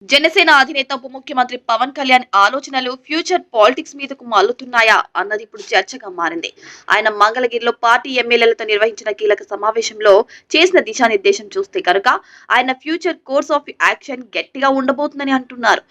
జనసేన అధినేత ఉప ముఖ్యమంత్రి పవన్ కళ్యాణ్ ఆలోచనలు ఫ్యూచర్ పాలిటిక్స్ మీదకు మల్లుతున్నాయా అన్నది ఇప్పుడు చర్చగా మారింది. ఆయన మంగళగిరిలో పార్టీ ఎమ్మెల్యేలతో నిర్వహించిన కీలక సమావేశంలో చేసిన దిశానిర్దేశం చూస్తే కనుక ఆయన ఫ్యూచర్ కోర్స్ ఆఫ్ యాక్షన్ గట్టిగా ఉండబోతుందని అంటున్నారు.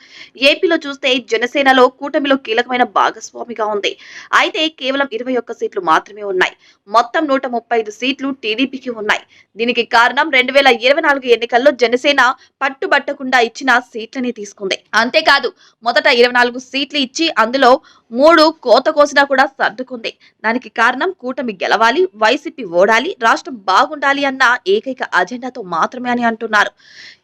ఏపీలో చూస్తే జనసేనలో కూటమిలో కీలకమైన భాగస్వామిగా ఉంది. అయితే కేవలం 21 సీట్లు మాత్రమే ఉన్నాయి. మొత్తం 135 సీట్లు టీడీపీకి ఉన్నాయి. దీనికి కారణం 2024 ఎన్నికల్లో జనసేన పట్టుబట్టకుండా ఇచ్చిన సీట్లని తీసుకుంది. అంతేకాదు మొదట 24 సీట్లు ఇచ్చి అందులో 3 కోత కోసినా కూడా సర్దుకుంది. దానికి కారణం కూటమి గెలవాలి, వైసీపీ ఓడాలి, రాష్ట్రం బాగుండాలి అన్న ఏకైక అజెండాతో మాత్రమే అని అంటున్నారు.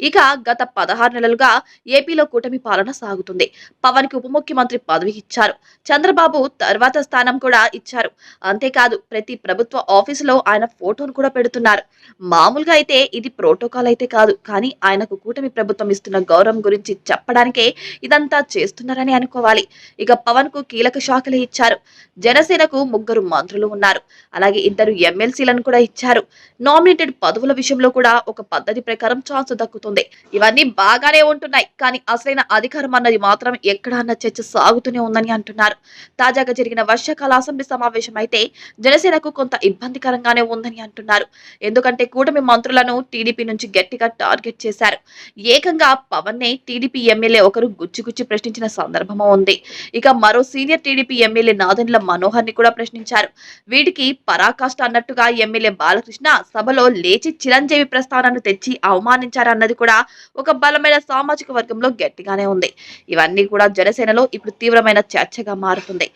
ఇక గత 16 నెలలుగా ఏపీలో కూటమి పాలన సాగుతుంది. పవన్ కి ఉప ముఖ్యమంత్రి పదవి ఇచ్చారు. చంద్రబాబు తర్వాత స్థానం కూడా ఇచ్చారు. అంతేకాదు ప్రతి ప్రభుత్వ ఆఫీసులో ఆయన ఫోటోను కూడా పెడుతున్నారు. మామూలుగా అయితే ఇది ప్రోటోకాల్ అయితే కాదు, కానీ ఆయనకు కూటమి ప్రభుత్వం ఇస్తున్న గౌరవం గురించి చెప్పడానికే ఇదంతా చేస్తున్నారని అనుకోవాలి. ఇక పవన్ కు కీలక శాఖలే ఇచ్చారు. జనసేనకు 3 మంత్రులు ఉన్నారు. అలాగే 2 ఎమ్మెల్సీలను కూడా ఇచ్చారు. నామినేటెడ్ పదవుల విషయంలో కూడా ఒక పద్ధతి ప్రకారం ఛాన్స్ దక్కుతుంది. ఇవన్నీ బాగానే ఉంటున్నాయి, కానీ అసలైన అధికారం అన్నది మాత్రం ఎక్కడా అన్న చర్చ సాగుతూనే ఉందని అంటున్నారు. తాజాగా జరిగిన వర్షాకాల అసెంబ్లీ సమావేశం అయితే జనసేనకు కొంత ఇబ్బందికరంగానే ఉందని అంటున్నారు. ఎందుకంటే కూటమి మంత్రులను టీడీపీ నుంచి గట్టిగా టార్గెట్ చేశారు. ఏకంగా పవన్ నే టీడీపీ ఎమ్మెల్యే ఒకరు గుచ్చి ప్రశ్నించిన సందర్భమూ ఉంది. ఇక మరో senior TDP MLA Nadendla Manohar ని కూడా ప్రశ్నించారు. వీటికి పరాకాష్ట అన్నట్టుగా ఎమ్మెల్యే బాలకృష్ణ సభలో లేచి చిరంజీవి ప్రస్తావనను తెచ్చి అవమానించారన్నది కూడా ఒక బలమైన సామాజిక వర్గంలో గట్టిగానే ఉంది. ఇవన్నీ కూడా జనసేనలో ఇప్పుడు తీవ్రమైన చర్చగా మారుతుంది.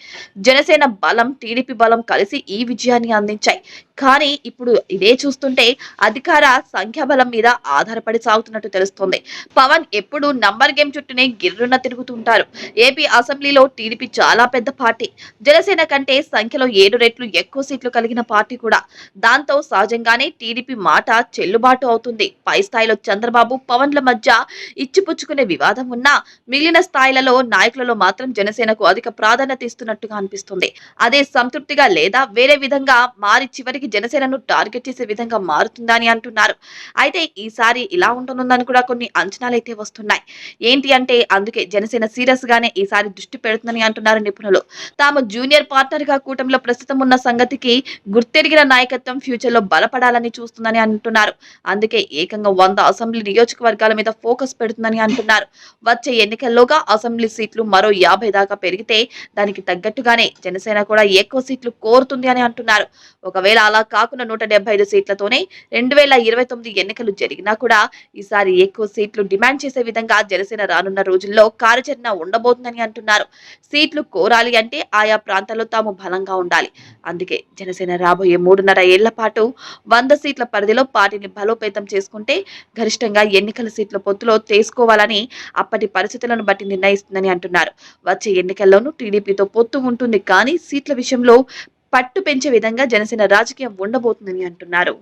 జనసేన బలం, టీడీపీ బలం కలిసి ఈ విజయాన్ని అందించాయి. కానీ ఇప్పుడు ఇదే చూస్తుంటే అధికార సంఖ్యాబలం మీద ఆధారపడి సాగుతున్నట్టు తెలుస్తోంది. పవన్ ఎప్పుడు నంబర్ గేమ్ చుట్టూనే గిర్రున తిరుగుతుంటారు. ఏపీ అసెంబ్లీలో టీడీపీ చాలా పెద్ద పార్టీ. జనసేన కంటే సంఖ్యలో 7 రెట్లు ఎక్కువ సీట్లు కలిగిన పార్టీ కూడా. దాంతో సహజంగానే టీడీపీ మాట చెల్లుబాటు అవుతుంది. పై స్థాయిలో చంద్రబాబు, పవన్ల మధ్య ఇచ్చిపుచ్చుకునే వివాదం ఉన్నా మిగిలిన స్థాయిలలో నాయకులలో మాత్రం జనసేనకు అధిక ప్రాధాన్యత ఇస్తున్నట్టుగా అనిపిస్తుంది. అదే సంతృప్తిగా లేదా వేరే విధంగా మారి చివరికి జనసేనను టార్గెట్ చేసే విధంగా మారుతుందా అని అంటున్నారు. అయితే ఈసారి ఇలా ఉంటుందని కూడా కొన్ని అంచనాలైతే వస్తున్నాయి. ఏంటి అంటే అందుకే జనసేన సీరియస్ గానే ఈసారి దృష్టి పెడుతుందని అంటున్నారు నిపుణులు. తాము జూనియర్ పార్ట్నర్ గా కూటమిలో ప్రస్తుతం ఉన్న సంగతికి గుర్తెరిగిన నాయకత్వం ఫ్యూచర్ లో బలపడాలని చూస్తుందని అంటున్నారు. అందుకే ఏకంగా 100 అసెంబ్లీ నియోజకవర్గాల మీద ఫోకస్ పెడుతుందని అంటున్నారు. వచ్చే ఎన్నికల్లోగా అసెంబ్లీ సీట్లు మరో 50 దాకా పెరిగితే దానికి తగ్గట్టుగానే జనసేన కూడా ఎక్కువ సీట్లు కోరుతుంది అని అంటున్నారు. ఒకవేళ అలా కాకుండా 175 సీట్లతోనే 2029 ఎన్నికలు జరిగినా కూడా ఈసారి ఎక్కువ సీట్లు డిమాండ్ చేసే విధంగా జనసేన రానున్న రోజుల్లో కార్యాచరణ ఉండబోతుందని అంటున్నారు. సీట్లు కోరాలి అంటే ఆయా ప్రాంతాల్లో తాము బలంగా ఉండాలి. అందుకే జనసేన రాబోయే 3.5 ఏళ్ల పాటు 100 సీట్ల పరిధిలో పార్టీని బలోపేతం చేసుకుంటే గరిష్టంగా ఎన్నికల సీట్ల పొత్తులో చేసుకోవాలని అప్పటి పరిస్థితులను బట్టి నిర్ణయిస్తుందని అంటున్నారు. వచ్చే ఎన్నికల్లోనూ టీడీపీతో పొత్తు ఉంటుంది, కానీ సీట్ల విషయంలో పట్టు పెంచే విధంగా జనసేన రాజకీయం ఉండబోతుందని అంటున్నారు.